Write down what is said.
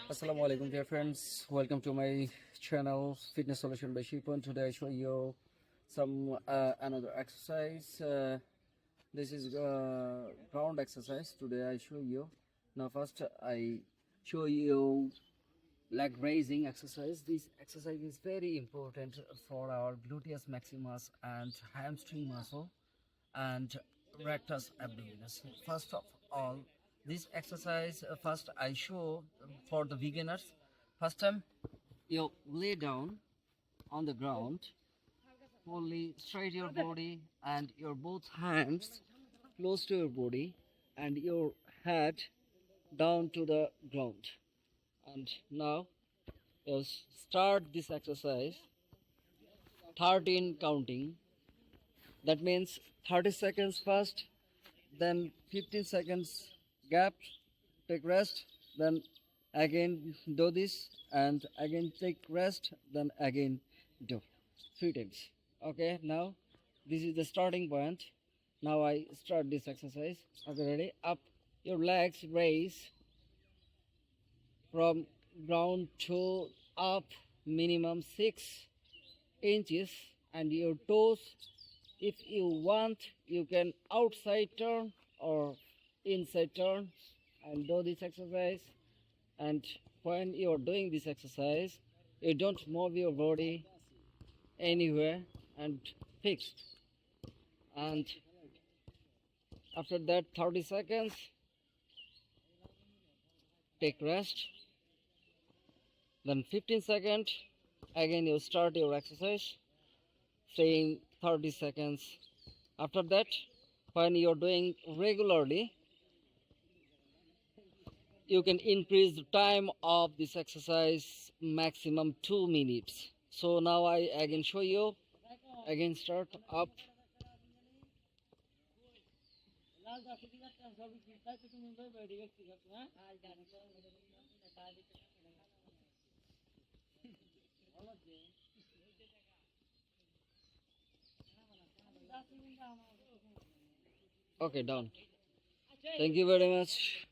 Assalamu alaikum dear friends, welcome to my channel Fitness Solution by Shipon. Today I show you some another exercise. This is ground exercise. Today I show you. Now first I show you leg raising exercise. This exercise is very important for our gluteus maximus and hamstring muscle and rectus abdominis. First of all, this exercise first I show for the beginners. First time you lay down on the ground, fully straight your body and your both hands close to your body and your head down to the ground. And now you start this exercise 13 counting. That means 30 seconds first, then 15 seconds gap, take rest, then again do this and again take rest, then again do 3 times. Okay, now this is the starting point. Now I start this exercise. Okay, ready? Up, your legs raise from ground to up minimum 6 inches, and your toes, if you want, you can outside turn or inside turn and do this exercise. And when you are doing this exercise, you don't move your body anywhere and fixed. And after that 30 seconds, take rest, then 15 seconds again you start your exercise, same 30 seconds. After that, when you're doing regularly, you can increase the time of this exercise maximum 2 minutes. So now I again show you. Again start up. Okay, done. Thank you very much.